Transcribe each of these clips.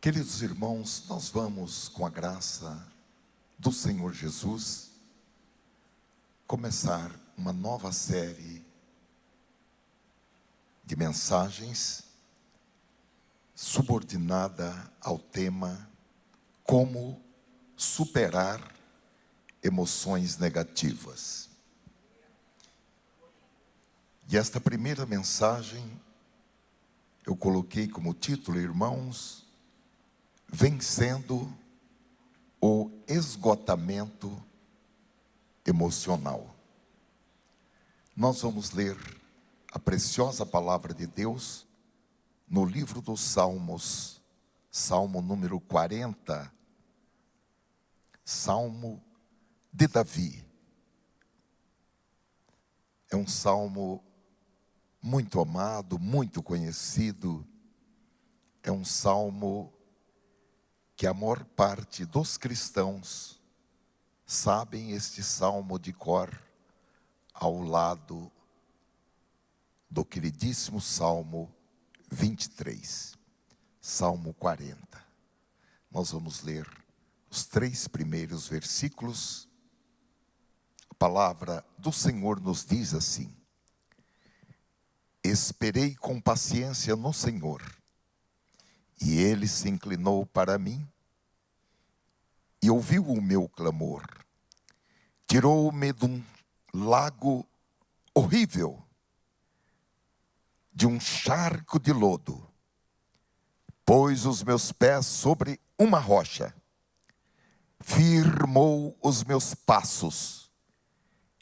Queridos irmãos, nós vamos, com a graça do Senhor Jesus, começar uma nova série de mensagens subordinada ao tema Como superar emoções negativas. E esta primeira mensagem eu coloquei como título, irmãos, vencendo o esgotamento emocional. Nós vamos ler a preciosa palavra de Deus no livro dos Salmos, Salmo número 40, Salmo de Davi. É um salmo muito amado, muito conhecido. É um salmo que a maior parte dos cristãos sabem este salmo de cor, ao lado do queridíssimo Salmo 23, Salmo 40. Nós vamos ler os 3 primeiros versículos. A palavra do Senhor nos diz assim: Esperei com paciência no Senhor, e Ele se inclinou para mim e ouviu o meu clamor. Tirou-me de um lago horrível, de um charco de lodo. Pôs os meus pés sobre uma rocha. Firmou os meus passos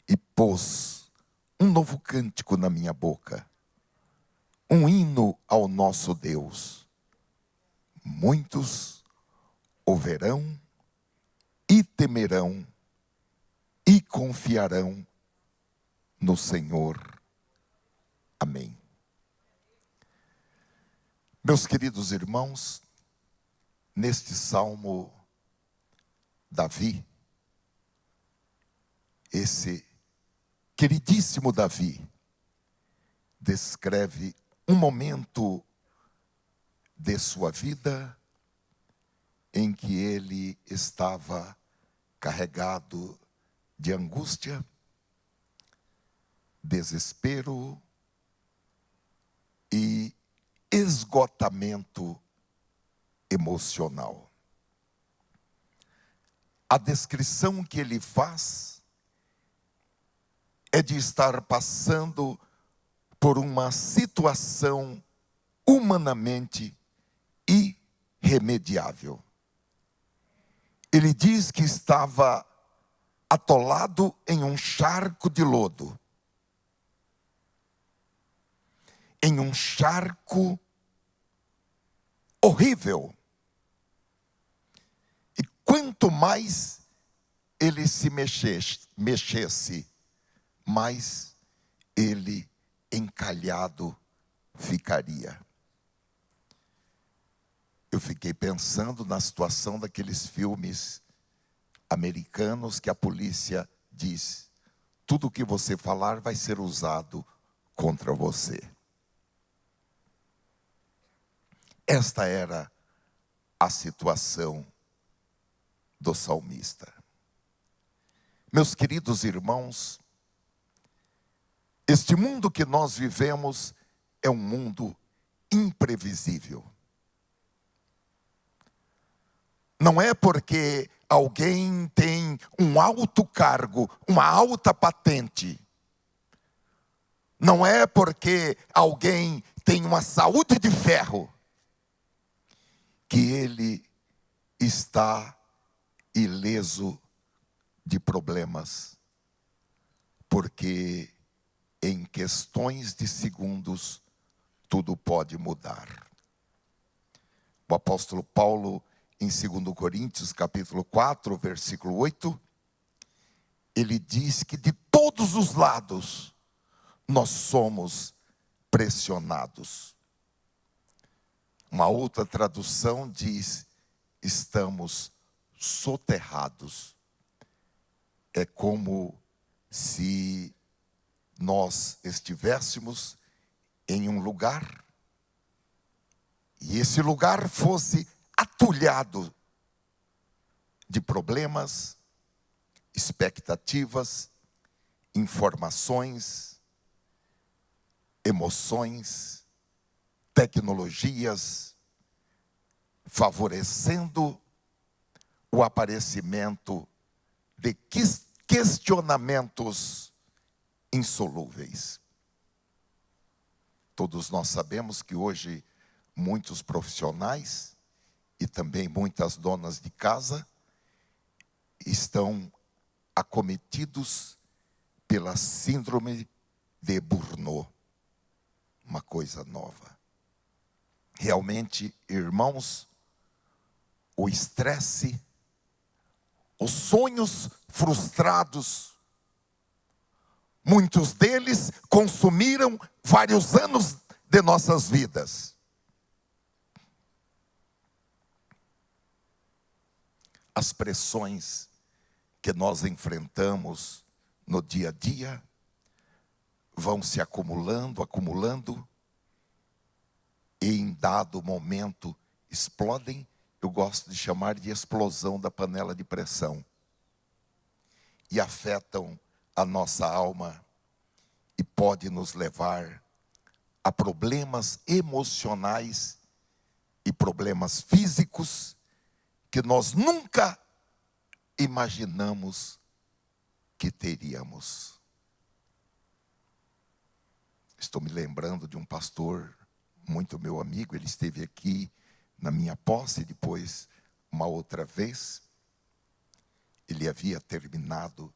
e pôs um novo cântico na minha boca. Um hino ao nosso Deus. Muitos o verão e temerão e confiarão no Senhor. Amém. Meus queridos irmãos, neste salmo, Davi, esse queridíssimo Davi, descreve um momento de sua vida em que ele estava carregado de angústia, desespero e esgotamento emocional. A descrição que ele faz é de estar passando por uma situação humanamente irremediável. Ele diz que estava atolado em um charco de lodo. Em um charco horrível. E quanto mais ele se mexesse, mais ele encalhado ficaria. Eu fiquei pensando na situação daqueles filmes americanos que a polícia diz: tudo o que você falar vai ser usado contra você. Esta era a situação do salmista. Meus queridos irmãos, este mundo que nós vivemos é um mundo imprevisível. Não é porque alguém tem um alto cargo, uma alta patente. Não é porque alguém tem uma saúde de ferro que ele está ileso de problemas. Porque em questões de segundos tudo pode mudar. O apóstolo Paulo, em 2 Coríntios, capítulo 4, versículo 8, ele diz que de todos os lados nós somos pressionados. Uma outra tradução diz: estamos soterrados. É como se nós estivéssemos em um lugar e esse lugar fosse atulhado de problemas, expectativas, informações, emoções, tecnologias, favorecendo o aparecimento de questionamentos insolúveis. Todos nós sabemos que hoje muitos profissionais e também muitas donas de casa estão acometidos pela síndrome de Burnout, uma coisa nova. Realmente, irmãos, o estresse, os sonhos frustrados, muitos deles consumiram vários anos de nossas vidas. As pressões que nós enfrentamos no dia a dia vão se acumulando, e em dado momento explodem. Eu gosto de chamar de explosão da panela de pressão. E afetam a nossa alma e pode nos levar a problemas emocionais e problemas físicos que nós nunca imaginamos que teríamos. Estou me lembrando de um pastor muito meu amigo, ele esteve aqui na minha posse, depois uma outra vez. Ele havia terminado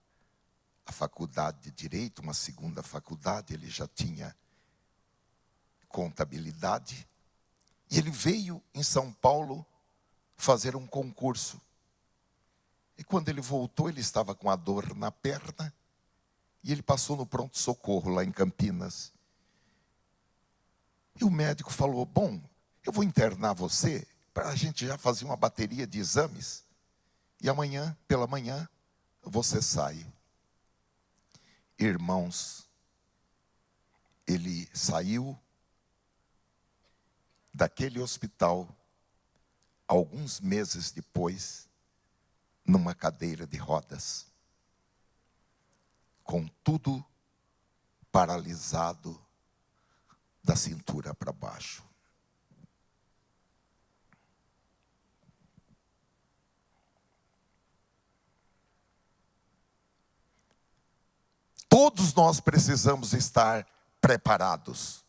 a faculdade de Direito, uma segunda faculdade, ele já tinha contabilidade. E ele veio em São Paulo fazer um concurso. E quando ele voltou, ele estava com a dor na perna, e ele passou no pronto-socorro lá em Campinas. E o médico falou: bom, eu vou internar você para a gente já fazer uma bateria de exames, e amanhã, pela manhã, você sai. Irmãos, ele saiu daquele hospital, alguns meses depois, numa cadeira de rodas, com tudo paralisado da cintura para baixo. Todos nós precisamos estar preparados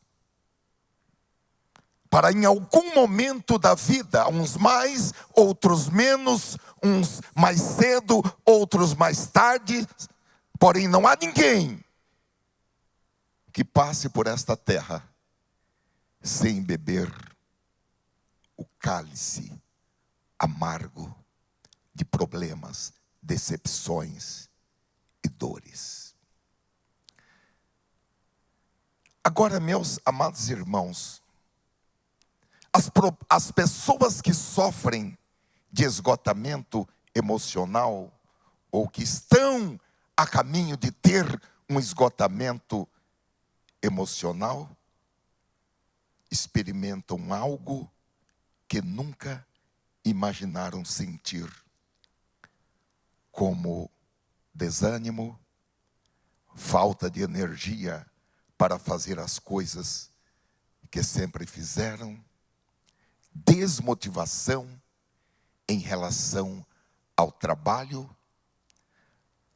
para, em algum momento da vida, uns mais, outros menos, uns mais cedo, outros mais tarde, porém não há ninguém que passe por esta terra sem beber o cálice amargo de problemas, decepções e dores. Agora, meus amados irmãos, as pessoas que sofrem de esgotamento emocional, ou que estão a caminho de ter um esgotamento emocional, experimentam algo que nunca imaginaram sentir, como desânimo, falta de energia para fazer as coisas que sempre fizeram, desmotivação em relação ao trabalho.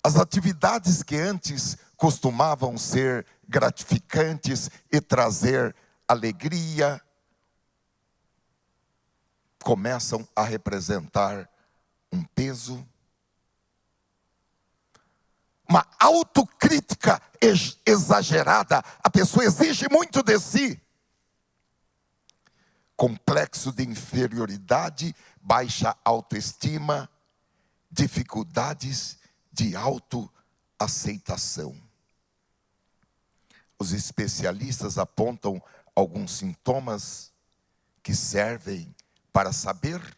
As atividades que antes costumavam ser gratificantes e trazer alegria, começam a representar um peso. Uma autocrítica exagerada, a pessoa exige muito de si. Complexo de inferioridade, baixa autoestima, dificuldades de autoaceitação. Os especialistas apontam alguns sintomas que servem para saber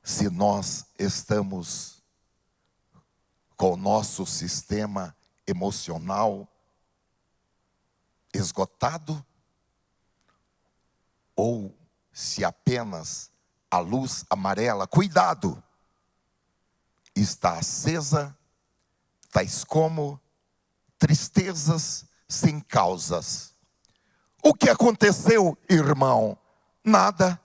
se nós estamos com o nosso sistema emocional esgotado, ou se apenas a luz amarela, cuidado, está acesa, tais como tristezas sem causas. O que aconteceu, irmão? Nada.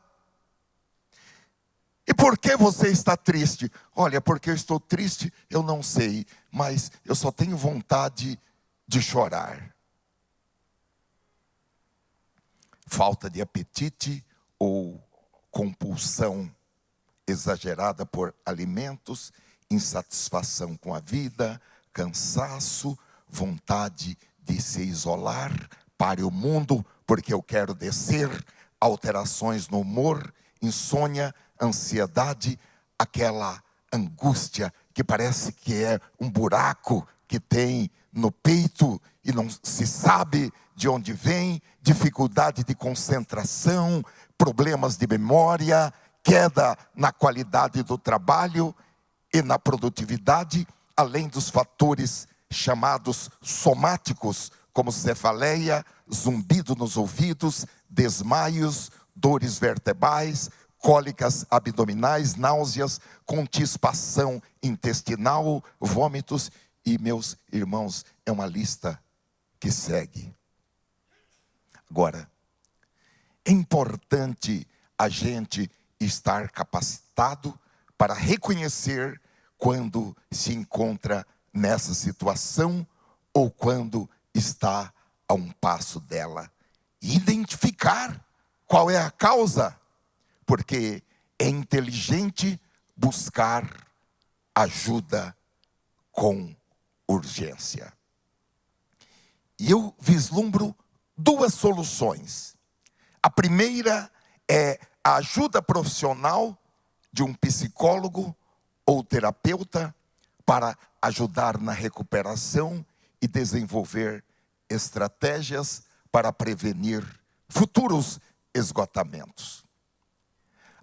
E por que você está triste? Olha, porque eu estou triste, eu não sei, mas eu só tenho vontade de chorar. Falta de apetite ou compulsão exagerada por alimentos, insatisfação com a vida, cansaço, vontade de se isolar, pare o mundo porque eu quero descer, alterações no humor, insônia, ansiedade, aquela angústia que parece que é um buraco que tem no peito e não se sabe de onde vem, dificuldade de concentração, problemas de memória, queda na qualidade do trabalho e na produtividade, além dos fatores chamados somáticos, como cefaleia, zumbido nos ouvidos, desmaios, dores vertebrais, cólicas abdominais, náuseas, constipação intestinal, vômitos. E, meus irmãos, é uma lista que segue. Agora, é importante a gente estar capacitado para reconhecer quando se encontra nessa situação ou quando está a um passo dela. E identificar qual é a causa, porque é inteligente buscar ajuda com urgência. E eu vislumbro duas soluções. A primeira é a ajuda profissional de um psicólogo ou terapeuta para ajudar na recuperação e desenvolver estratégias para prevenir futuros esgotamentos.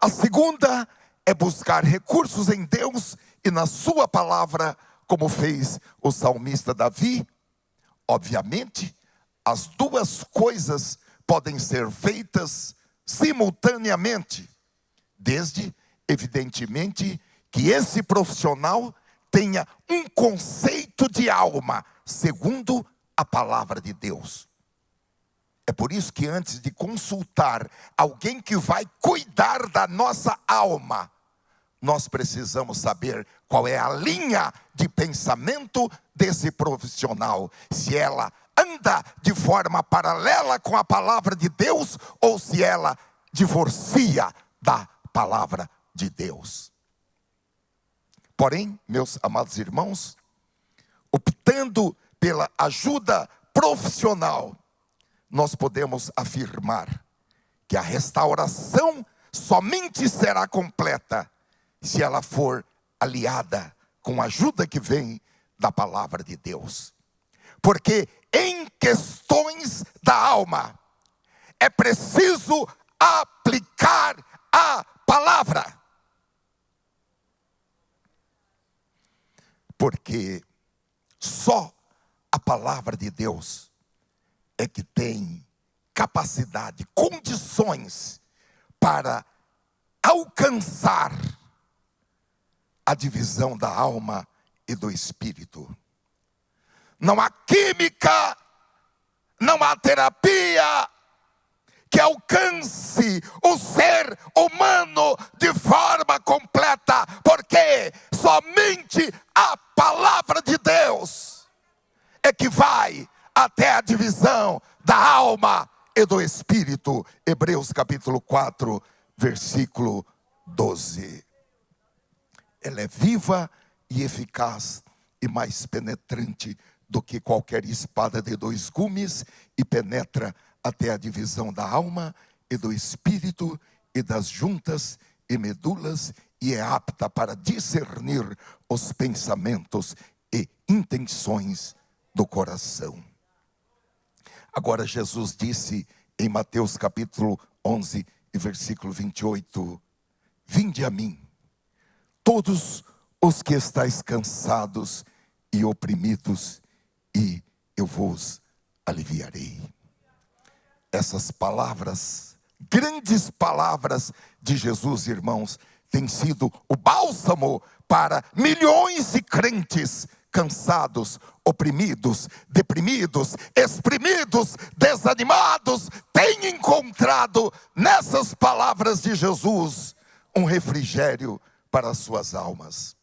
A segunda é buscar recursos em Deus e na sua palavra, como fez o salmista Davi. Obviamente, as duas coisas podem ser feitas simultaneamente, desde, evidentemente, que esse profissional tenha um conceito de alma, segundo a palavra de Deus. É por isso que antes de consultar alguém que vai cuidar da nossa alma, nós precisamos saber qual é a linha de pensamento desse profissional. Se ela anda de forma paralela com a palavra de Deus ou se ela divorcia da palavra de Deus. Porém, meus amados irmãos, optando pela ajuda profissional, nós podemos afirmar que a restauração somente será completa se ela for aliada com a ajuda que vem da palavra de Deus. Porque em questões da alma, é preciso aplicar a palavra. Porque só a palavra de Deus é que tem capacidade, condições para alcançar a divisão da alma e do espírito. Não há química, não há terapia que alcance o ser humano de forma completa, porque somente a palavra de Deus é que vai até a divisão da alma e do espírito. Hebreus capítulo 4, versículo 12. Ela é viva e eficaz e mais penetrante do que qualquer espada de dois gumes e penetra até a divisão da alma e do espírito e das juntas e medulas e é apta para discernir os pensamentos e intenções do coração. Agora Jesus disse em Mateus capítulo 11 e versículo 28, vinde a mim, todos os que estáis cansados e oprimidos, e eu vos aliviarei. Essas palavras grandes palavras de Jesus, irmãos, têm sido o bálsamo para milhões de crentes cansados, oprimidos, deprimidos, exprimidos, desanimados. Têm encontrado nessas palavras de Jesus um refrigério para as suas almas.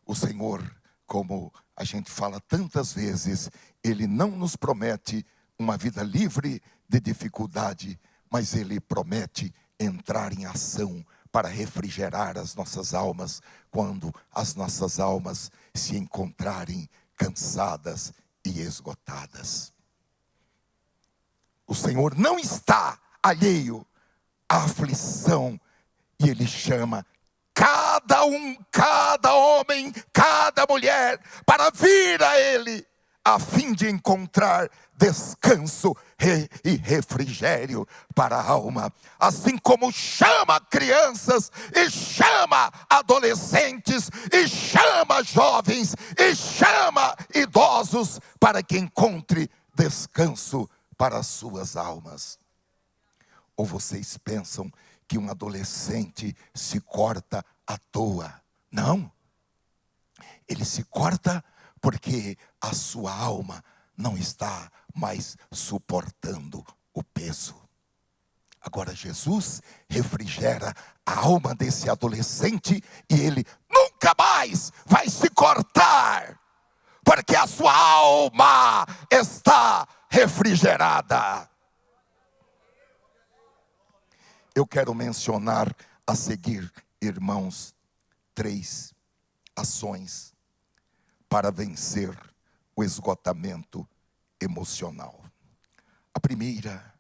O Senhor, como a gente fala tantas vezes, Ele não nos promete uma vida livre de dificuldade, mas Ele promete entrar em ação para refrigerar as nossas almas, quando as nossas almas se encontrarem cansadas e esgotadas. O Senhor não está alheio à aflição, e Ele chama cada um, cada homem, cada mulher, para vir a Ele, a fim de encontrar descanso e refrigério para a alma. Assim como chama crianças, e chama adolescentes, e chama jovens, e chama idosos, para que encontre descanso para as suas almas. Ou vocês pensam que um adolescente se corta à toa? Não. Ele se corta porque a sua alma não está mais suportando o peso. Agora Jesus refrigera a alma desse adolescente, e ele nunca mais vai se cortar, porque a sua alma está refrigerada. Eu quero mencionar a seguir, irmãos, 3 ações para vencer o esgotamento emocional. A primeira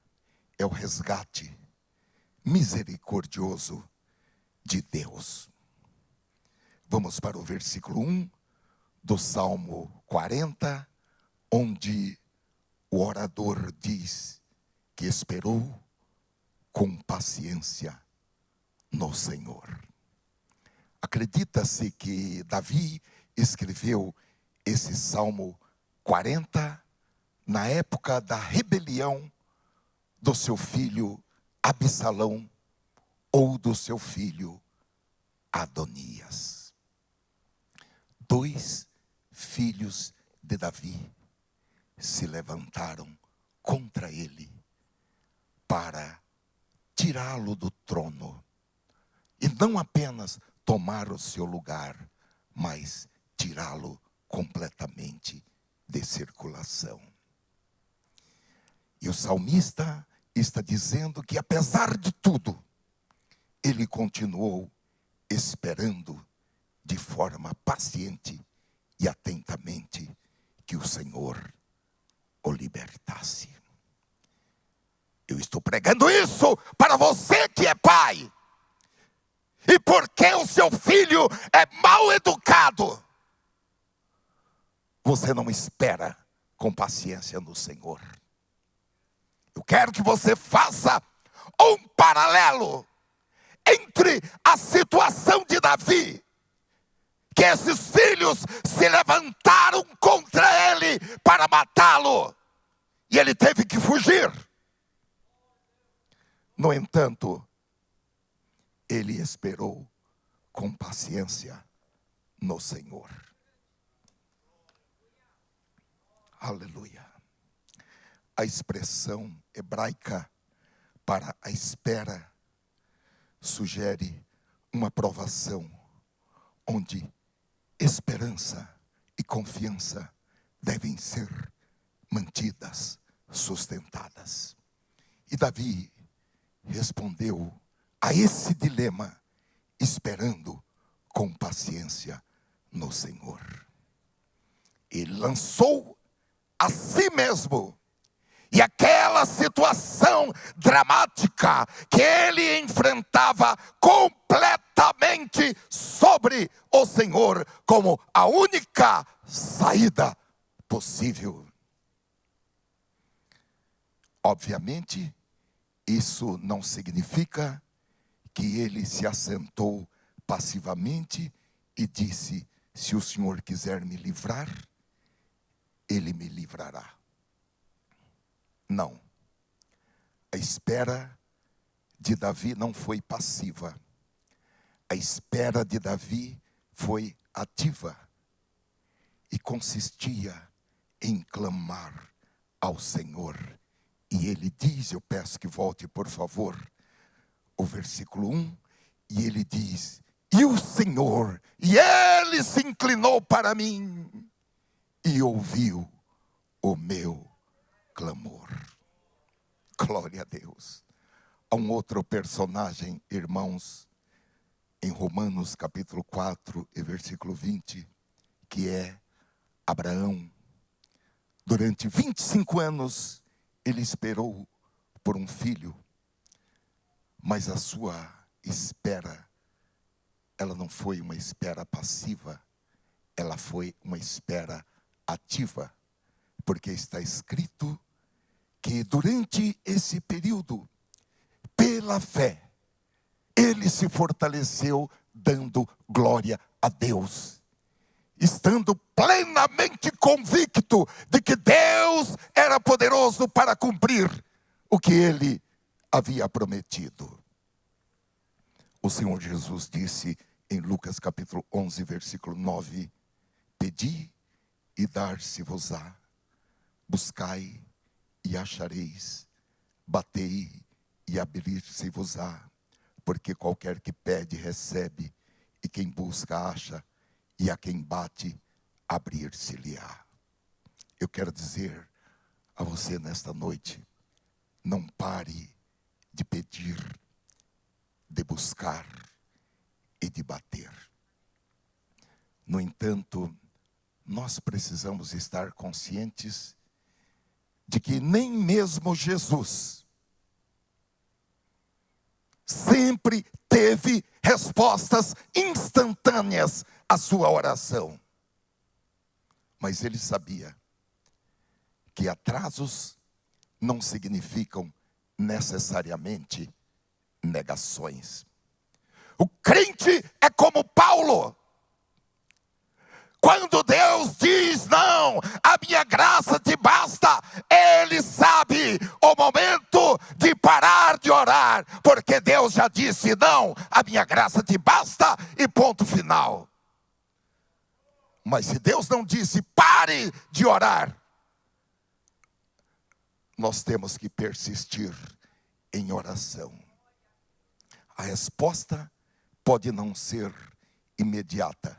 é o resgate misericordioso de Deus. Vamos para o versículo 1 do Salmo 40, onde o orador diz que esperou com paciência no Senhor. Acredita-se que Davi escreveu esse Salmo 40 na época da rebelião do seu filho Absalão ou do seu filho Adonias. 2 filhos de Davi se levantaram contra ele para tirá-lo do trono, e não apenas tomar o seu lugar, mas tirá-lo completamente de circulação. E o salmista está dizendo que, apesar de tudo, ele continuou esperando de forma paciente e atentamente que o Senhor o libertasse. Eu estou pregando isso para você que é pai, e porque o seu filho é mal educado, você não espera com paciência no Senhor. Eu quero que você faça um paralelo entre a situação de Davi, que esses filhos se levantaram contra ele para matá-lo, e ele teve que fugir. No entanto, ele esperou com paciência no Senhor. Aleluia. A expressão hebraica para a espera sugere uma provação onde esperança e confiança devem ser mantidas, sustentadas. E Davi respondeu a esse dilema esperando com paciência no Senhor. Ele lançou a si mesmo, e aquela situação dramática que ele enfrentava completamente sobre o Senhor como a única saída possível. Obviamente, isso não significa que ele se assentou passivamente e disse: se o Senhor quiser me livrar, Ele me livrará. Não. A espera de Davi não foi passiva. A espera de Davi foi ativa e consistia em clamar ao Senhor. E ele diz, eu peço que volte por favor, o versículo 1, e ele diz, e o Senhor, e ele se inclinou para mim e ouviu o meu clamor. Glória a Deus. Há um outro personagem, irmãos, em Romanos capítulo 4 e versículo 20, que é Abraão. Durante 25 anos, ele esperou por um filho, mas a sua espera, ela não foi uma espera passiva, ela foi uma espera ativa, porque está escrito que durante esse período, pela fé, ele se fortaleceu dando glória a Deus, estando plenamente convicto de que Deus era poderoso para cumprir o que ele havia prometido. O Senhor Jesus disse em Lucas capítulo 11, versículo 9, pedi e dar-se-vos-á, buscai e achareis, batei e abrir-se-vos-á, porque qualquer que pede recebe, e quem busca acha, e a quem bate abrir-se-lhe-á. Eu quero dizer a você nesta noite, não pare de pedir, de buscar e de bater. No entanto, nós precisamos estar conscientes de que nem mesmo Jesus sempre teve respostas instantâneas à sua oração. Mas ele sabia que atrasos não significam necessariamente negações. O crente é como Paulo. Quando Deus diz não, a minha graça te basta, ele sabe o momento de parar de orar, porque Deus já disse não, a minha graça te basta e ponto final. Mas se Deus não disse pare de orar, nós temos que persistir em oração. A resposta pode não ser imediata,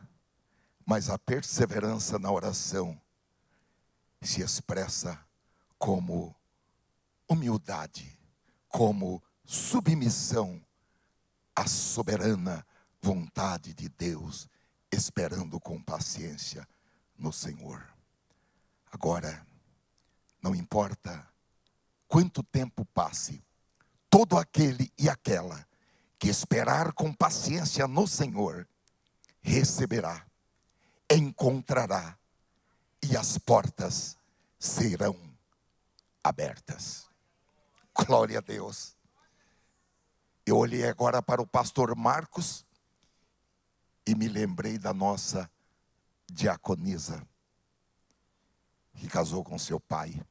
mas a perseverança na oração se expressa como humildade, como submissão à soberana vontade de Deus, esperando com paciência no Senhor. Agora, não importa quanto tempo passe, todo aquele e aquela que esperar com paciência no Senhor, receberá, encontrará, e as portas serão abertas. Glória a Deus. Eu olhei agora para o pastor Marcos e me lembrei da nossa diaconisa, que casou com seu pai,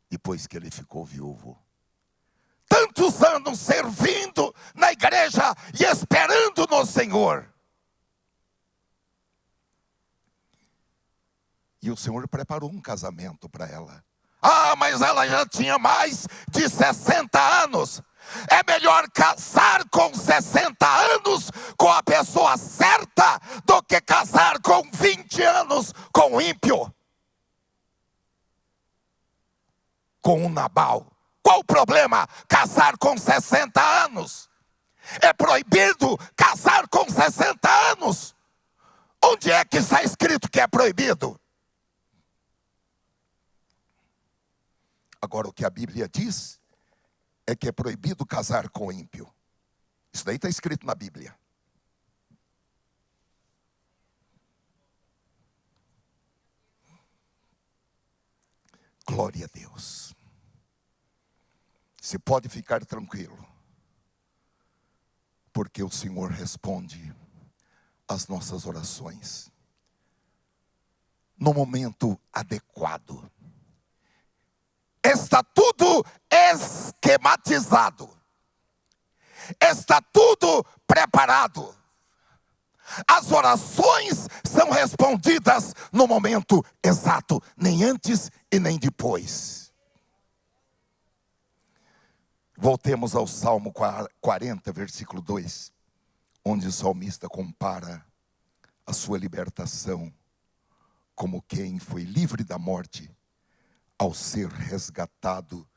depois que ele ficou viúvo. Tantos anos servindo na igreja e esperando no Senhor. E o Senhor preparou um casamento para ela. Ah, mas ela já tinha mais de 60 anos. É melhor casar com 60 anos com a pessoa certa do que casar com 20 anos com o ímpio. Com um Nabal. Qual o problema? Casar com 60 anos. É proibido casar com 60 anos. Onde é que está escrito que é proibido? Agora, o que a Bíblia diz é que é proibido casar com ímpio. Isso daí está escrito na Bíblia. Glória a Deus. Você pode ficar tranquilo, porque o Senhor responde às nossas orações no momento adequado. Está tudo esquematizado. está tudo preparado. As orações são respondidas no momento exato, nem antes e nem depois. Voltemos ao Salmo 40, versículo 2, onde o salmista compara a sua libertação como quem foi livre da morte ao ser resgatado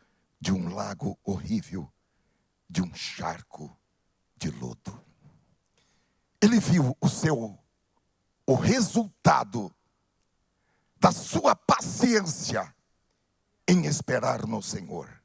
de um lago horrível, de um charco de lodo. Ele viu o resultado da sua paciência em esperar no Senhor.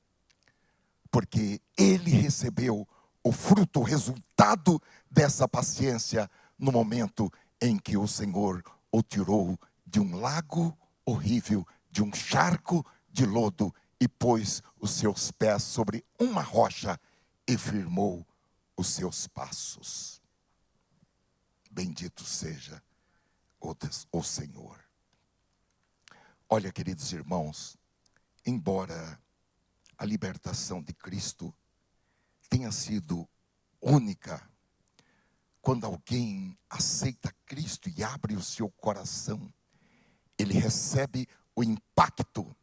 Porque ele recebeu o fruto, o resultado dessa paciência no momento em que o Senhor o tirou de um lago horrível, de um charco de lodo, e pôs os seus pés sobre uma rocha e firmou os seus passos. Bendito seja o Senhor. Olha, queridos irmãos, embora a libertação de Cristo tenha sido única, quando alguém aceita Cristo e abre o seu coração, ele recebe o impacto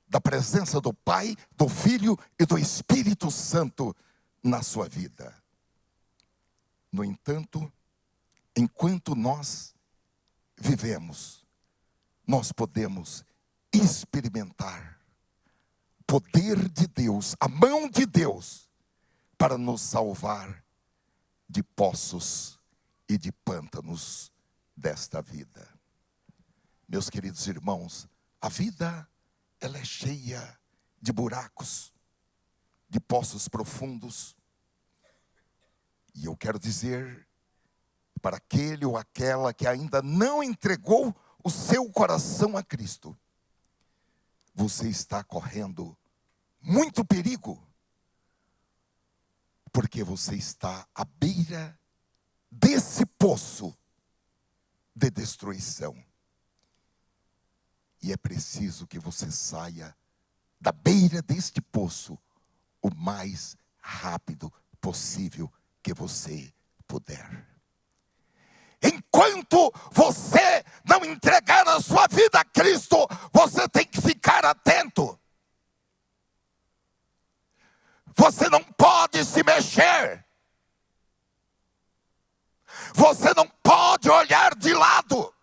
da presença do Pai, do Filho e do Espírito Santo na sua vida. No entanto, enquanto nós vivemos, nós podemos experimentar o poder de Deus, a mão de Deus, para nos salvar de poços e de pântanos desta vida. Meus queridos irmãos, a vida, ela é cheia de buracos, de poços profundos. E eu quero dizer, para aquele ou aquela que ainda não entregou o seu coração a Cristo, você está correndo muito perigo, porque você está à beira desse poço de destruição. E é preciso que você saia da beira deste poço o mais rápido possível que você puder. Enquanto você não entregar a sua vida a Cristo, você tem que ficar atento. Você não pode se mexer. Você não pode olhar de lado.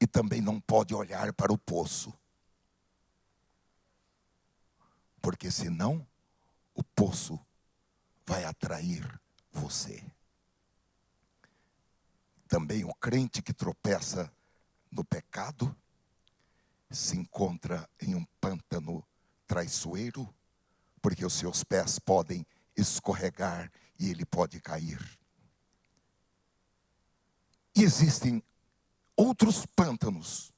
E também não pode olhar para o poço. Porque senão, o poço vai atrair você. Também o crente que tropeça no pecado se encontra em um pântano traiçoeiro, porque os seus pés podem escorregar e ele pode cair. E existem outros pântanos,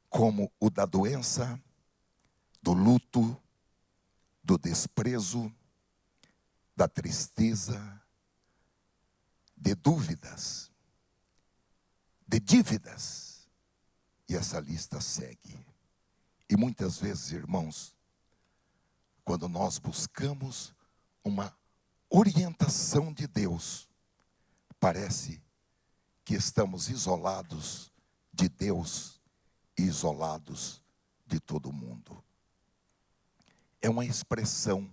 como o da doença, do luto, do desprezo, da tristeza, de dúvidas, de dívidas, e essa lista segue. E muitas vezes, irmãos, quando nós buscamos uma orientação de Deus, parece que estamos isolados de Deus e isolados de todo mundo. É uma expressão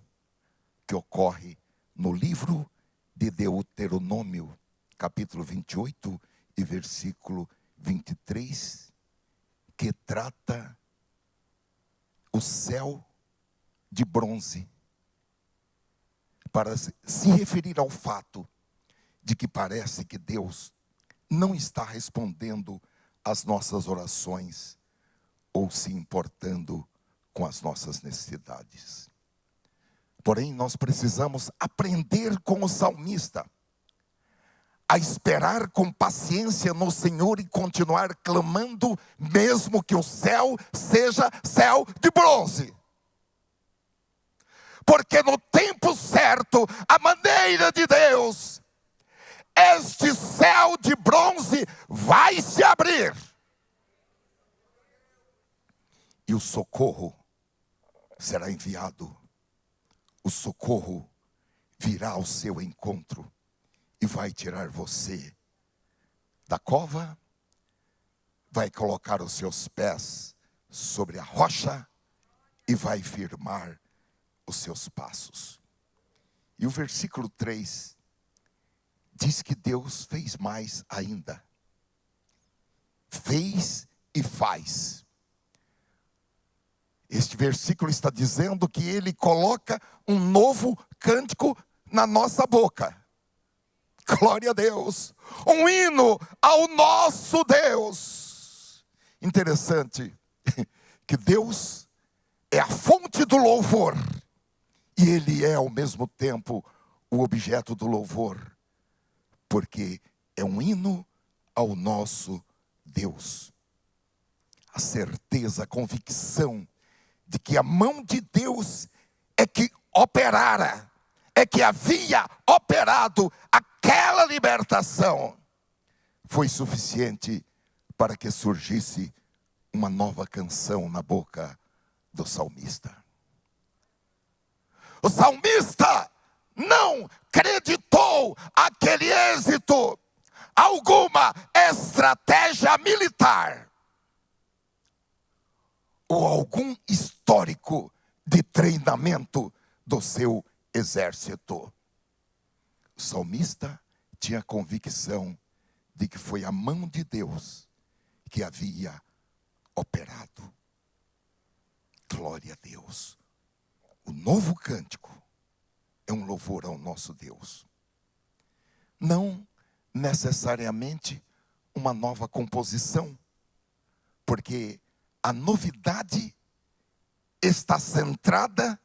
que ocorre no livro de Deuteronômio, capítulo 28 e versículo 23, que trata o céu de bronze, para se referir ao fato de que parece que Deus não está respondendo às nossas orações ou se importando com as nossas necessidades. Porém, nós precisamos aprender com o salmista a esperar com paciência no Senhor e continuar clamando, mesmo que o céu seja céu de bronze. Porque no tempo certo, a maneira de Deus, este céu de bronze vai se abrir. E o socorro será enviado. O socorro virá ao seu encontro e vai tirar você da cova, vai colocar os seus pés sobre a rocha e vai firmar os seus passos. E o versículo 3 diz que Deus fez mais ainda. Fez e faz. Este versículo está dizendo que Ele coloca um novo cântico na nossa boca. Glória a Deus. Um hino ao nosso Deus. Interessante que Deus é a fonte do louvor. E Ele é ao mesmo tempo o objeto do louvor. Porque é um hino ao nosso Deus. A certeza, a convicção de que a mão de Deus é que operara, é que havia operado aquela libertação, foi suficiente para que surgisse uma nova canção na boca do salmista. O salmista não acreditou aquele êxito, alguma estratégia militar, ou algum histórico de treinamento do seu exército. O salmista tinha convicção de que foi a mão de Deus que havia operado. Glória a Deus. O novo cântico é um louvor ao nosso Deus. Não necessariamente uma nova composição, porque a novidade está centrada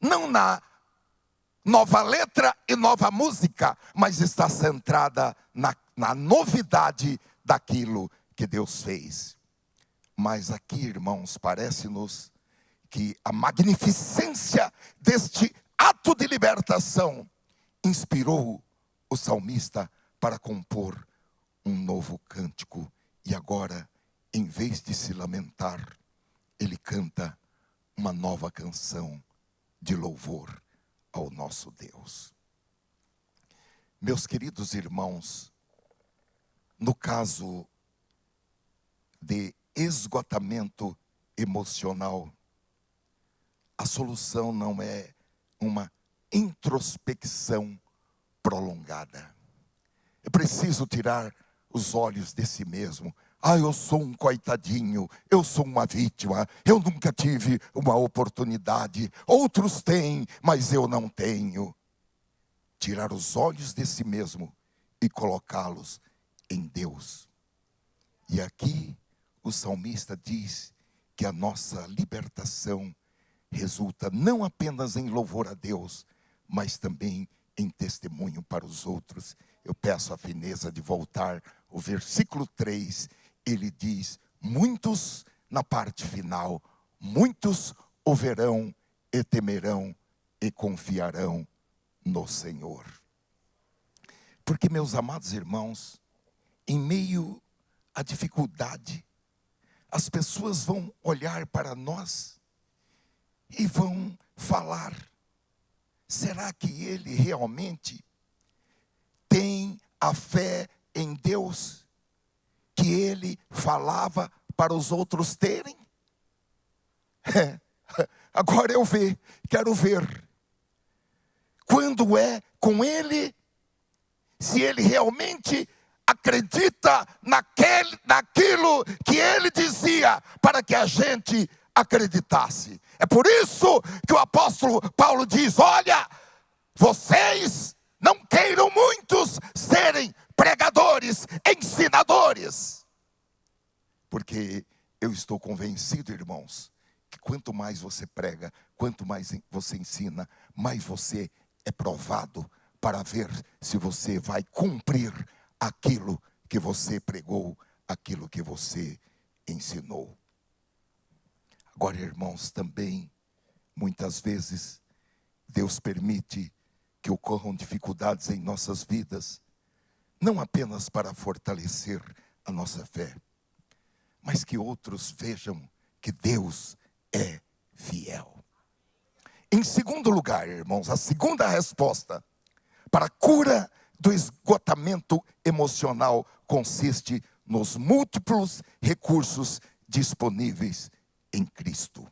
não na nova letra e nova música, mas está centrada na novidade daquilo que Deus fez. Mas aqui, irmãos, parece-nos que a magnificência deste ato de libertação inspirou o salmista para compor um novo cântico. E agora, em vez de se lamentar, ele canta uma nova canção de louvor ao nosso Deus. Meus queridos irmãos, no caso de esgotamento emocional, a solução não é uma introspecção prolongada. É preciso tirar os olhos de si mesmo. Eu sou um coitadinho, eu sou uma vítima, eu nunca tive uma oportunidade, outros têm, mas eu não tenho. Tirar os olhos de si mesmo e colocá-los em Deus. E aqui o salmista diz que a nossa libertação resulta não apenas em louvor a Deus, mas também em testemunho para os outros. Eu peço a fineza de voltar o versículo 3, ele diz, muitos na parte final, muitos o verão e temerão e confiarão no Senhor. Porque, meus amados irmãos, em meio à dificuldade, as pessoas vão olhar para nós e vão falar, será que ele realmente tem a fé em Deus que ele falava para os outros terem? Agora quero ver. Quando é com ele, se ele realmente acredita naquilo que ele dizia para que a gente acreditasse. É por isso que o apóstolo Paulo diz, olha, vocês não queiram muitos serem pregadores, ensinadores. Porque eu estou convencido, irmãos, que quanto mais você prega, quanto mais você ensina, mais você é provado para ver se você vai cumprir aquilo que você pregou, aquilo que você ensinou. Agora, irmãos, também, muitas vezes, Deus permite que ocorram dificuldades em nossas vidas, não apenas para fortalecer a nossa fé, mas que outros vejam que Deus é fiel. Em segundo lugar, irmãos, a segunda resposta para a cura do esgotamento emocional consiste nos múltiplos recursos disponíveis em Cristo.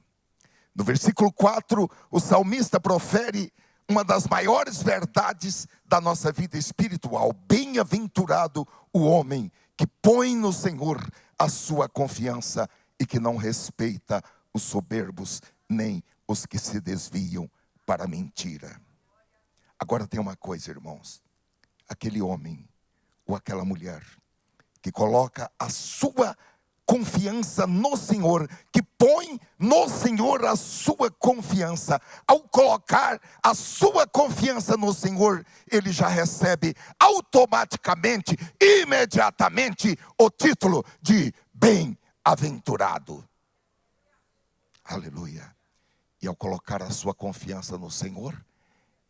No versículo 4, o salmista profere uma das maiores verdades da nossa vida espiritual. Bem-aventurado o homem que põe no Senhor a sua confiança e que não respeita os soberbos, nem os que se desviam para a mentira. Agora tem uma coisa, irmãos. Aquele homem ou aquela mulher que coloca a sua confiança no Senhor, que põe no Senhor a sua confiança, ao colocar a sua confiança no Senhor, ele já recebe automaticamente, imediatamente, o título de bem-aventurado. Aleluia. E ao colocar a sua confiança no Senhor,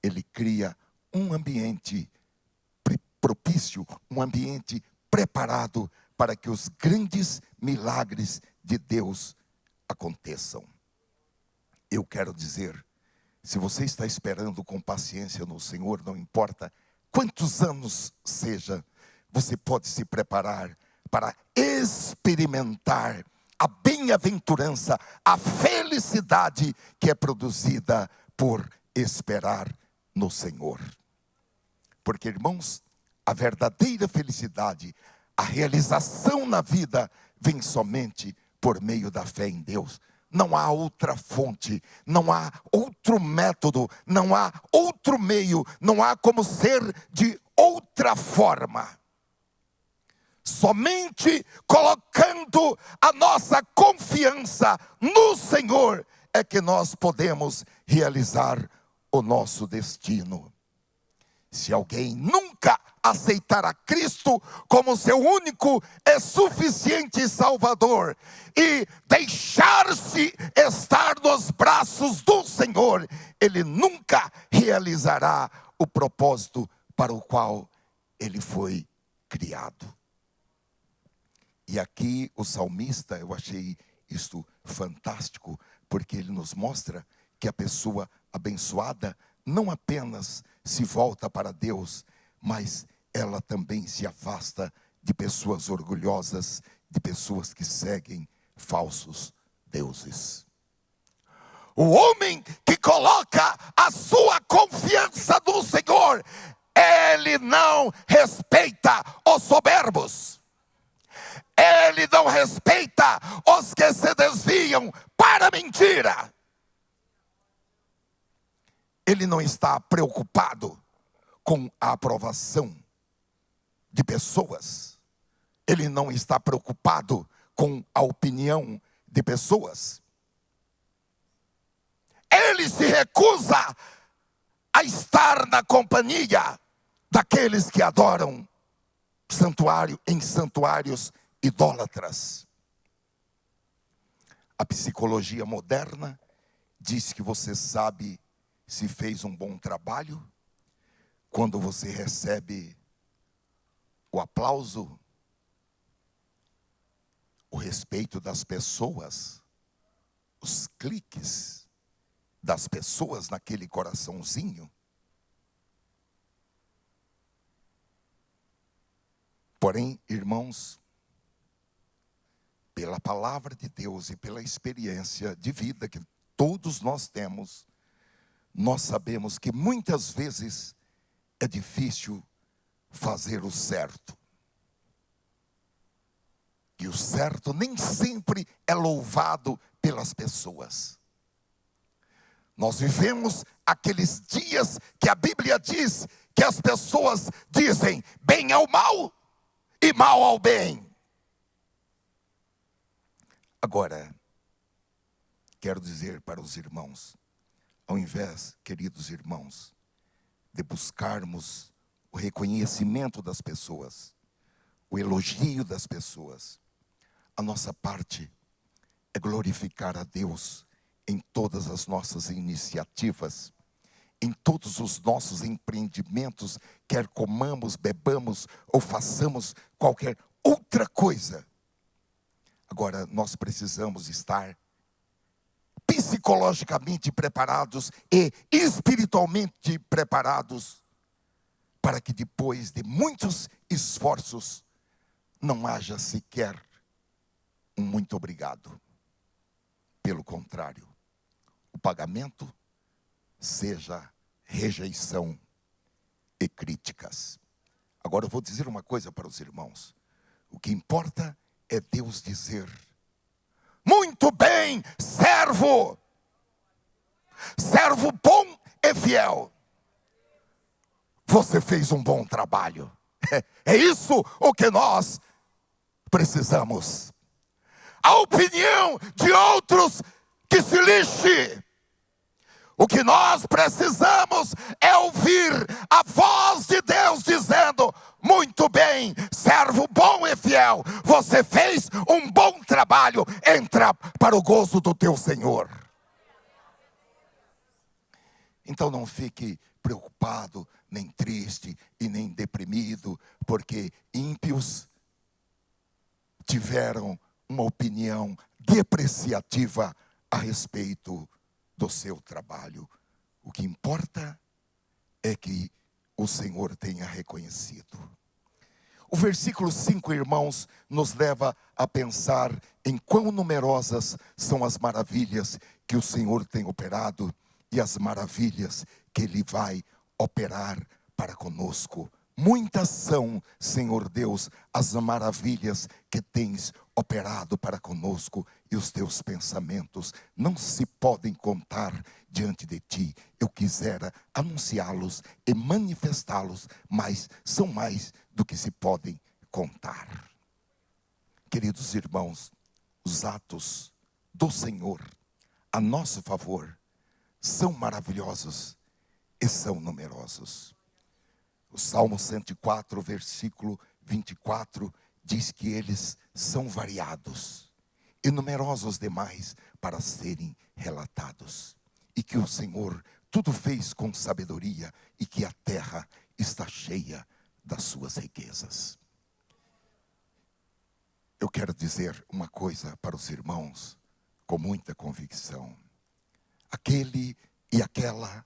ele cria um ambiente propício, um ambiente preparado para que os grandes milagres de Deus aconteçam. Eu quero dizer, se você está esperando com paciência no Senhor, não importa quantos anos seja, você pode se preparar para experimentar a bem-aventurança, a felicidade que é produzida por esperar no Senhor. Porque, irmãos, a verdadeira felicidade, a realização na vida vem somente por meio da fé em Deus. Não há outra fonte, não há outro método, não há outro meio, não há como ser de outra forma. Somente colocando a nossa confiança no Senhor é que nós podemos realizar o nosso destino. Se alguém nunca aceitar a Cristo como seu único e suficiente Salvador e deixar-se estar nos braços do Senhor, ele nunca realizará o propósito para o qual ele foi criado. E aqui o salmista, eu achei isto fantástico, porque ele nos mostra que a pessoa abençoada não apenas se volta para Deus, mas ela também se afasta de pessoas orgulhosas, de pessoas que seguem falsos deuses. O homem que coloca a sua confiança no Senhor, ele não respeita os soberbos. Ele não respeita os que se desviam para a mentira. Ele não está preocupado com a aprovação de pessoas. Ele não está preocupado com a opinião de pessoas. Ele se recusa a estar na companhia daqueles que adoram santuário em santuários idólatras. A psicologia moderna diz que você sabe se fez um bom trabalho quando você recebe o aplauso, o respeito das pessoas, os cliques das pessoas naquele coraçãozinho. Porém, irmãos, pela palavra de Deus e pela experiência de vida que todos nós temos, nós sabemos que muitas vezes é difícil fazer o certo. E o certo nem sempre é louvado pelas pessoas. Nós vivemos aqueles dias que a Bíblia diz que as pessoas dizem bem ao mal e mal ao bem. Agora, quero dizer para os irmãos, ao invés, queridos irmãos, de buscarmos o reconhecimento das pessoas, o elogio das pessoas, a nossa parte é glorificar a Deus em todas as nossas iniciativas, em todos os nossos empreendimentos, quer comamos, bebamos ou façamos qualquer outra coisa. Agora, nós precisamos estar psicologicamente preparados e espiritualmente preparados, para que depois de muitos esforços, não haja sequer um muito obrigado. Pelo contrário, o pagamento seja rejeição e críticas. Agora eu vou dizer uma coisa para os irmãos. O que importa é Deus dizer: muito bem, servo bom e fiel. Você fez um bom trabalho. É isso o que nós precisamos. A opinião de outros que se lixe. O que nós precisamos é ouvir a voz de Deus dizendo: muito bem, servo bom e fiel, você fez um bom trabalho, entra para o gozo do teu Senhor. Então não fique preocupado, nem triste e nem deprimido, porque ímpios tiveram uma opinião depreciativa a respeito do seu trabalho. O que importa é que o Senhor tenha reconhecido. O versículo 5, irmãos, nos leva a pensar em quão numerosas são as maravilhas que o Senhor tem operado e as maravilhas que Ele vai operar para conosco. Muitas são, Senhor Deus, as maravilhas que tens operado para conosco, e os teus pensamentos não se podem contar diante de ti. Eu quisera anunciá-los e manifestá-los, mas são mais do que se podem contar. Queridos irmãos, os atos do Senhor a nosso favor são maravilhosos e são numerosos. O Salmo 104, versículo 24, diz que eles são variados e numerosos demais para serem relatados. E que o Senhor tudo fez com sabedoria e que a terra está cheia das suas riquezas. Eu quero dizer uma coisa para os irmãos com muita convicção. Aquele e aquela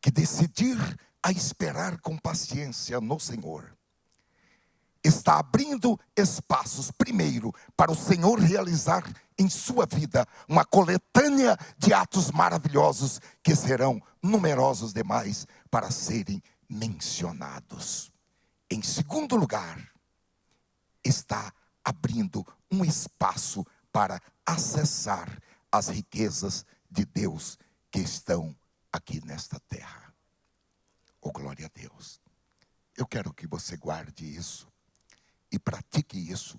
que decidir a esperar com paciência no Senhor, está abrindo espaços, primeiro, para o Senhor realizar em sua vida uma coletânea de atos maravilhosos que serão numerosos demais para serem mencionados. Em segundo lugar, está abrindo um espaço para acessar as riquezas de Deus que estão aqui nesta terra. Oh, glória a Deus. Eu quero que você guarde isso e pratique isso,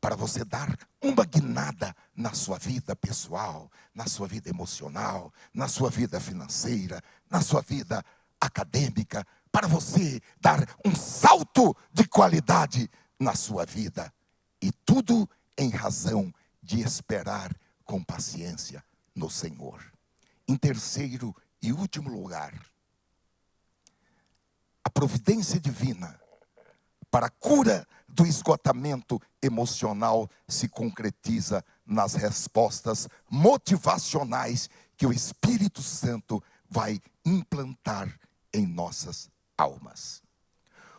para você dar uma guinada na sua vida pessoal, na sua vida emocional, na sua vida financeira, na sua vida acadêmica, para você dar um salto de qualidade na sua vida. E tudo em razão de esperar com paciência no Senhor. Em terceiro e último lugar, a providência divina para a cura do esgotamento emocional se concretiza nas respostas motivacionais que o Espírito Santo vai implantar em nossas almas.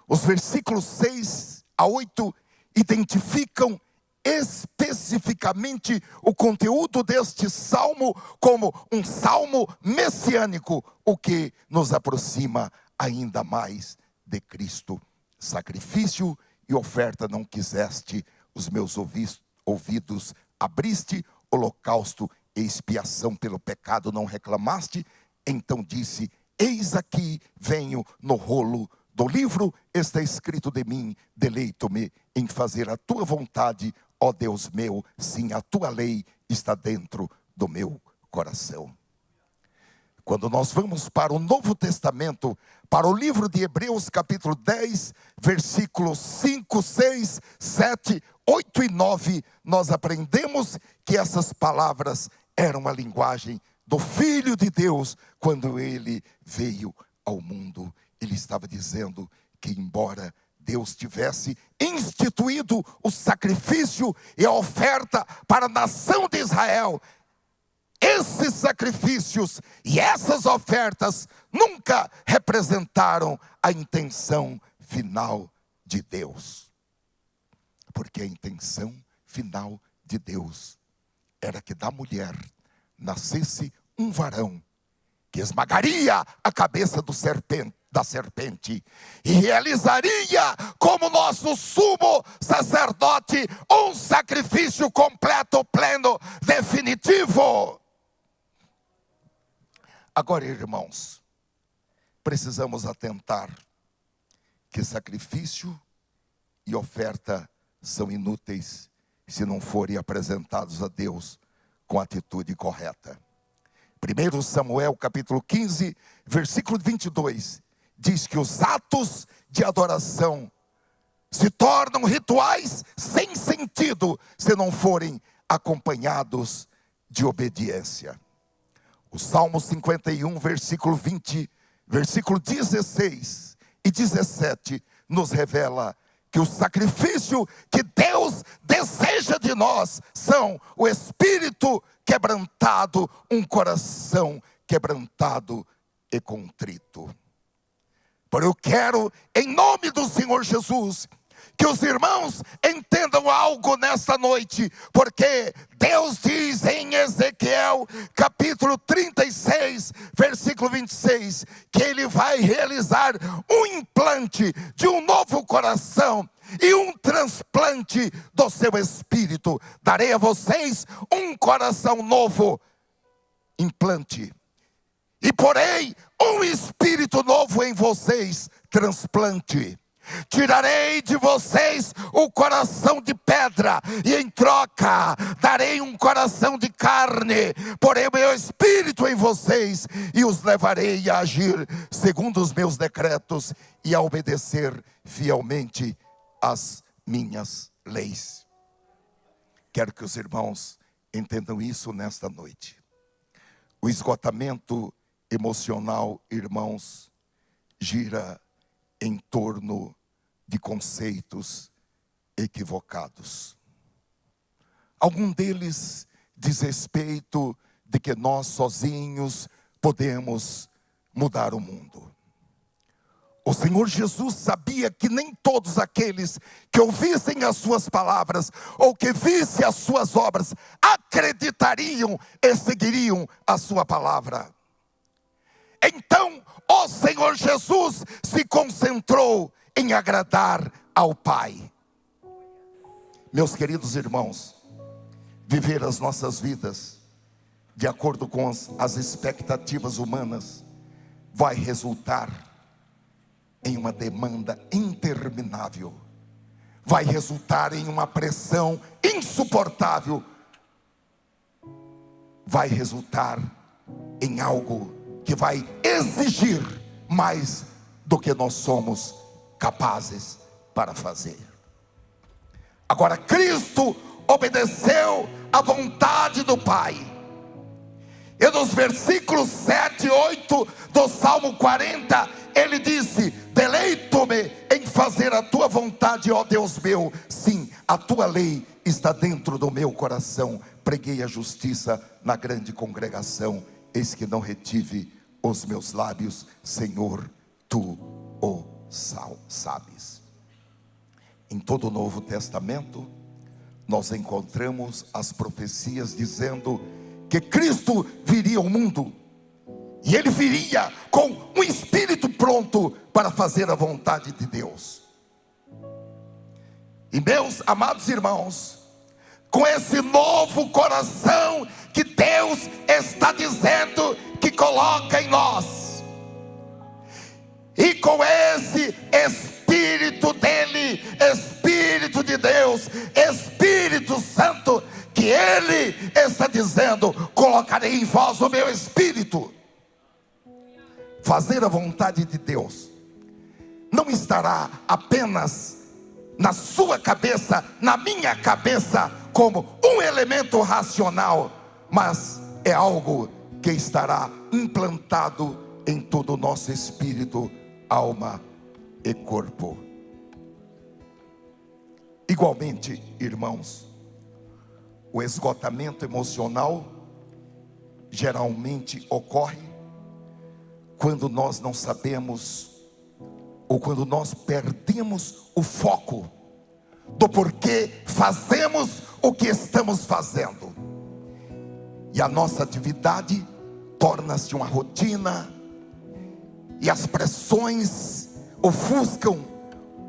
Os versículos 6 a 8 identificam especificamente o conteúdo deste salmo como um salmo messiânico, o que nos aproxima ainda mais de Cristo. Sacrifício e oferta não quiseste, os meus ouvidos abriste, holocausto e expiação pelo pecado não reclamaste. Então disse: eis aqui venho, no rolo do livro está escrito de mim, deleito-me em fazer a tua vontade, ó Deus meu, sim, a tua lei está dentro do meu coração. Quando nós vamos para o Novo Testamento, para o livro de Hebreus capítulo 10, versículos 5, 6, 7, 8 e 9, nós aprendemos que essas palavras eram a linguagem do Filho de Deus quando ele veio ao mundo. Ele estava dizendo que, embora Deus tivesse instituído o sacrifício e a oferta para a nação de Israel, esses sacrifícios e essas ofertas nunca representaram a intenção final de Deus. Porque a intenção final de Deus era que da mulher nascesse um varão que esmagaria a cabeça da serpente e realizaria como nosso sumo sacerdote um sacrifício completo, pleno, definitivo. Agora, irmãos, precisamos atentar que sacrifício e oferta são inúteis se não forem apresentados a Deus com a atitude correta. 1 Samuel capítulo 15, versículo 22, diz que os atos de adoração se tornam rituais sem sentido se não forem acompanhados de obediência. O Salmo 51, versículo 20, versículo 16 e 17 nos revela que o sacrifício que Deus deseja de nós são o espírito quebrantado, um coração quebrantado e contrito. Por eu quero, em nome do Senhor Jesus, que os irmãos entendam algo nesta noite, porque Deus diz em Ezequiel capítulo 36, versículo 26, que Ele vai realizar um implante de um novo coração e um transplante do seu espírito. Darei a vocês um coração novo, implante, e porei um espírito novo em vocês, transplante. Tirarei de vocês o coração de pedra, e em troca darei um coração de carne. Porei o meu espírito em vocês, e os levarei a agir segundo os meus decretos, e a obedecer fielmente as minhas leis. Quero que os irmãos entendam isso nesta noite. O esgotamento emocional, irmãos, gira em torno de conceitos equivocados. Algum deles diz respeito de que nós sozinhos podemos mudar o mundo. O Senhor Jesus sabia que nem todos aqueles que ouvissem as suas palavras ou que vissem as suas obras acreditariam e seguiriam a sua palavra. Então, o Senhor Jesus se concentrou em agradar ao Pai. Meus queridos irmãos, viver as nossas vidas de acordo com as expectativas humanas vai resultar em uma demanda interminável, vai resultar em uma pressão insuportável, vai resultar em algo que vai exigir mais do que nós somos capazes para fazer. Agora, Cristo obedeceu à vontade do Pai. E nos versículos 7 e 8 do Salmo 40, ele disse: deleito-me em fazer a tua vontade, ó Deus meu. Sim, a tua lei está dentro do meu coração. Preguei a justiça na grande congregação. Eis que não retive os meus lábios. Senhor, tu o sabes. Em todo o Novo Testamento, nós encontramos as profecias dizendo que Cristo viria ao mundo, e Ele viria com um espírito pronto para fazer a vontade de Deus. E meus amados irmãos, com esse novo coração que Deus está dizendo que coloca em nós, e com esse Espírito dele, Espírito de Deus, Espírito Santo, que Ele está dizendo: colocarei em vós o meu Espírito. Fazer a vontade de Deus não estará apenas na sua cabeça, na minha cabeça, como um elemento racional, mas é algo que estará implantado em todo o nosso espírito, alma e corpo. Igualmente, irmãos, o esgotamento emocional geralmente ocorre quando nós não sabemos, ou quando nós perdemos o foco do porquê fazemos o que estamos fazendo, e a nossa atividade torna-se uma rotina, e as pressões ofuscam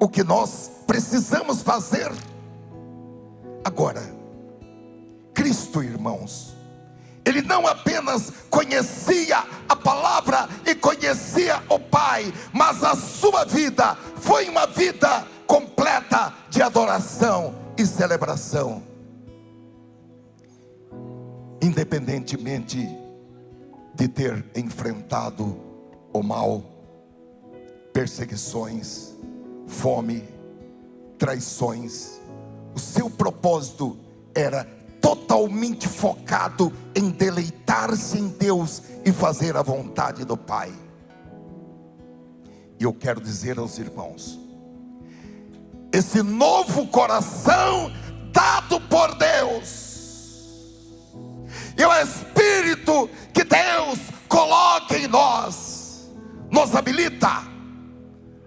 o que nós precisamos fazer. Agora, Cristo, irmãos, Ele não apenas conhecia a palavra e conhecia o Pai, mas a sua vida foi uma vida completa de adoração e celebração. Independentemente de ter enfrentado o mal, perseguições, fome, traições, o seu propósito era totalmente focado em deleitar-se em Deus e fazer a vontade do Pai. E eu quero dizer aos irmãos, esse novo coração dado por Deus, e o Espírito que Deus coloca em nós, nos habilita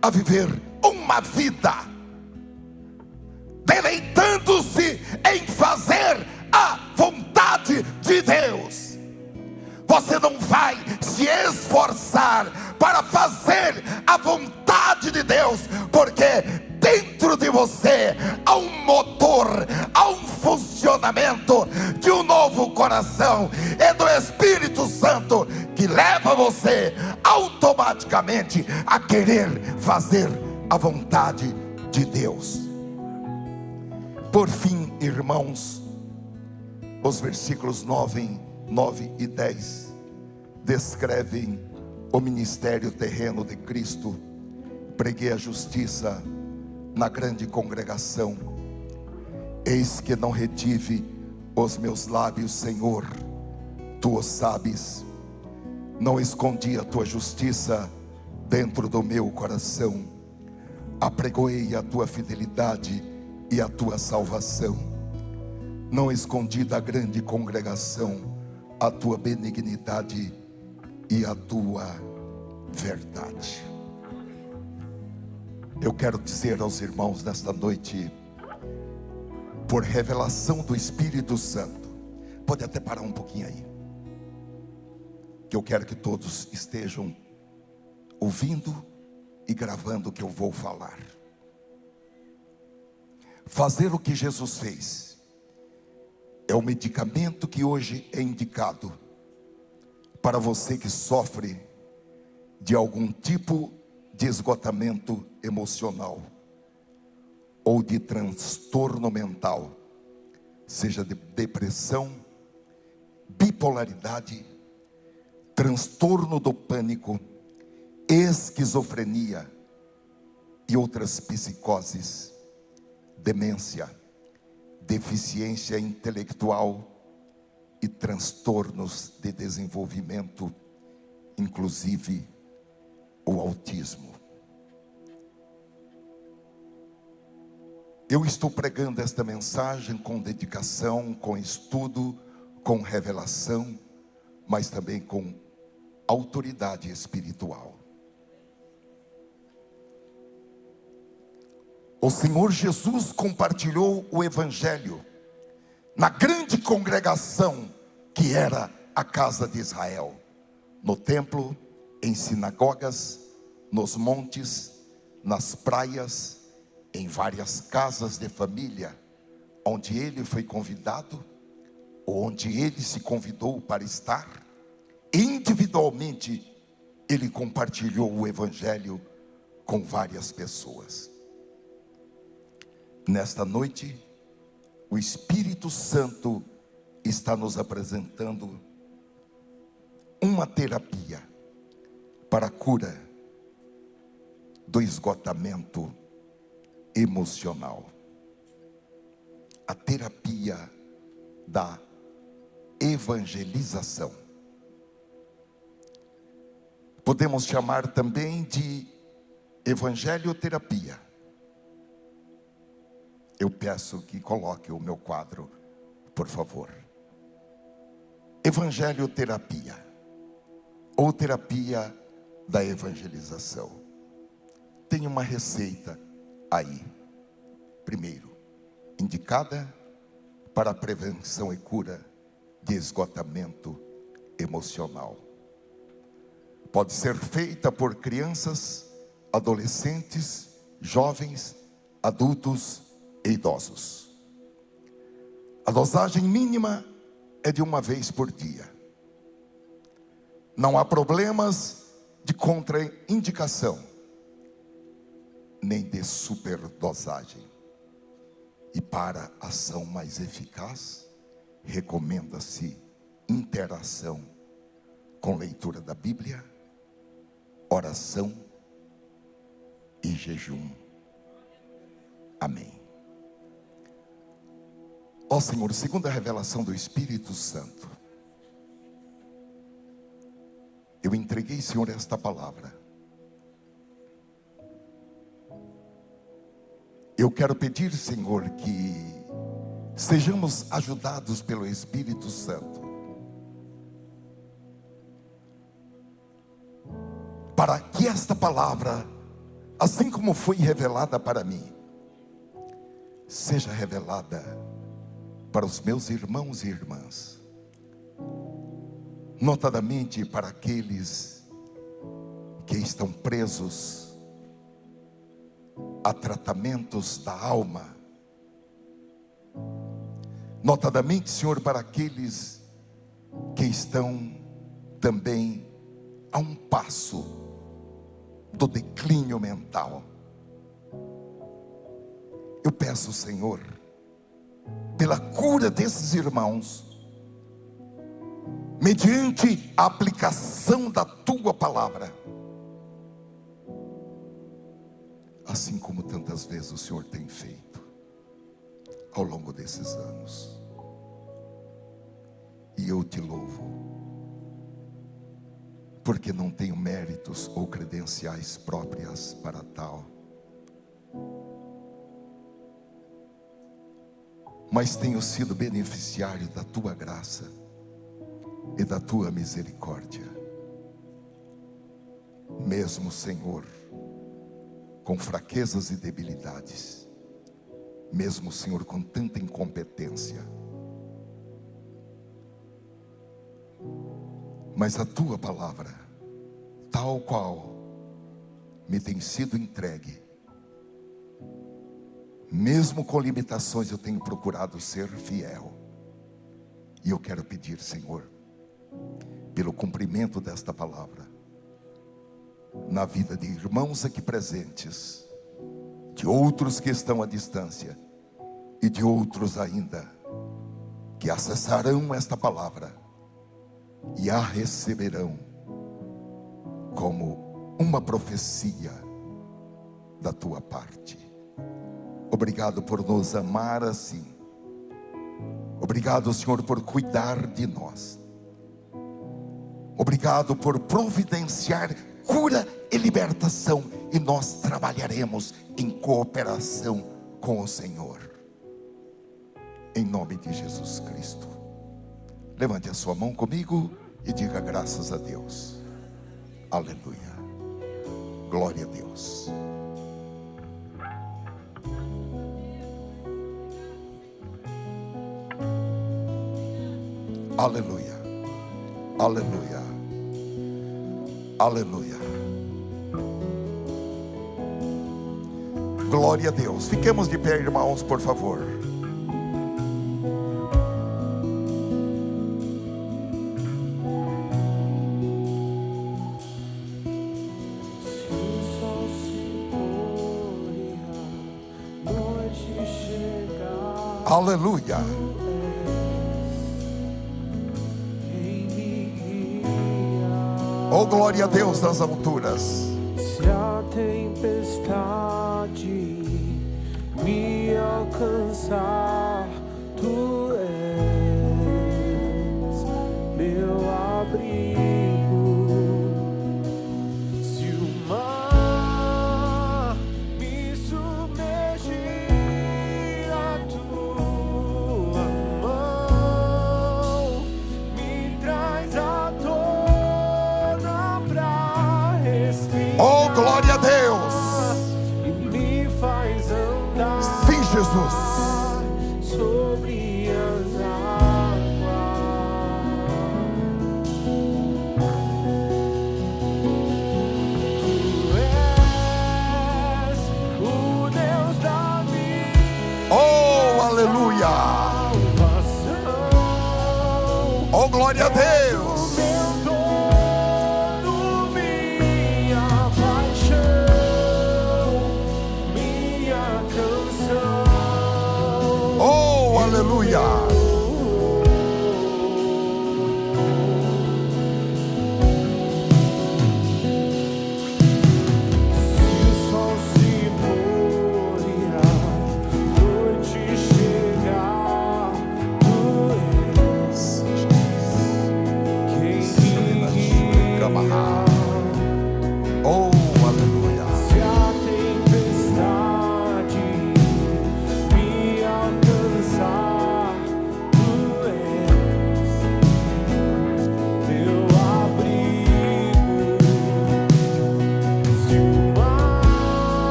a viver uma vida deleitando-se em fazer a vontade de Deus. Você não vai se esforçar para fazer a vontade de Deus, porque dentro de você há um motor, há um funcionamento de um novo coração, é do Espírito Santo que leva você automaticamente a querer fazer a vontade de Deus. Por fim, irmãos, os versículos 9 e 10 descrevem o ministério terreno de Cristo. Preguei a justiça na grande congregação. Eis que não retive os meus lábios, Senhor, Tu o sabes. Não escondi a Tua justiça dentro do meu coração. Apregoei a Tua fidelidade e a Tua salvação. Não escondi da grande congregação a Tua benignidade e a Tua verdade. Eu quero dizer aos irmãos nesta noite, por revelação do Espírito Santo, pode até parar um pouquinho aí, que eu quero que todos estejam ouvindo e gravando o que eu vou falar. Fazer o que Jesus fez é o medicamento que hoje é indicado para você que sofre de algum tipo de esgotamento emocional ou de transtorno mental, seja de depressão, bipolaridade, transtorno do pânico, esquizofrenia e outras psicoses, demência, deficiência intelectual e transtornos de desenvolvimento, inclusive o autismo. Eu estou pregando esta mensagem com dedicação, com estudo, com revelação, mas também com autoridade espiritual. O Senhor Jesus compartilhou o Evangelho na grande congregação que era a casa de Israel, no templo, em sinagogas, nos montes, nas praias, em várias casas de família, onde ele foi convidado, ou onde ele se convidou para estar. Individualmente, ele compartilhou o Evangelho com várias pessoas. Nesta noite, o Espírito Santo está nos apresentando uma terapia para a cura do esgotamento emocional. A terapia da evangelização. Podemos chamar também de evangelioterapia. Eu peço que coloque o meu quadro, por favor. Evangelioterapia, ou terapia da evangelização. Tem uma receita aí. Primeiro, indicada para a prevenção e cura de esgotamento emocional. Pode ser feita por crianças, adolescentes, jovens, adultos e idosos. A dosagem mínima é de 1 vez por dia. Não há problemas de contraindicação, nem de superdosagem. E para ação mais eficaz, recomenda-se interação com leitura da Bíblia, oração e jejum. Amém. Ó Senhor, segundo a revelação do Espírito Santo, eu entreguei, Senhor, esta palavra. Eu quero pedir, Senhor, que sejamos ajudados pelo Espírito Santo, para que esta palavra, assim como foi revelada para mim, seja revelada para os meus irmãos e irmãs, notadamente para aqueles que estão presos a tratamentos da alma, notadamente, Senhor, para aqueles que estão também a um passo do declínio mental. Eu peço, Senhor, pela cura desses irmãos, mediante a aplicação da Tua palavra, assim como tantas vezes o Senhor tem feito ao longo desses anos. E eu te louvo, porque não tenho méritos ou credenciais próprias para tal, mas tenho sido beneficiário da Tua graça e da Tua misericórdia. Mesmo, Senhor, com fraquezas e debilidades, mesmo, Senhor, com tanta incompetência, mas a Tua palavra, tal qual me tem sido entregue, mesmo com limitações, eu tenho procurado ser fiel. E eu quero pedir, Senhor, pelo cumprimento desta palavra, na vida de irmãos aqui presentes, de outros que estão à distância, e de outros ainda, que acessarão esta palavra, e a receberão, como uma profecia da Tua parte. Obrigado por nos amar assim. Obrigado, Senhor, por cuidar de nós. Obrigado por providenciar cura e libertação. E nós trabalharemos em cooperação com o Senhor. Em nome de Jesus Cristo. Levante a sua mão comigo e diga graças a Deus. Aleluia. Glória a Deus. Aleluia, aleluia, aleluia. Glória a Deus. Fiquemos de pé, irmãos, por favor. Aleluia. Oh, glória a Deus nas alturas. Se a tempestade me alcançar, Tu és meu abrigo. Se o mar me submergir, a Tua mão me Glória a Deus.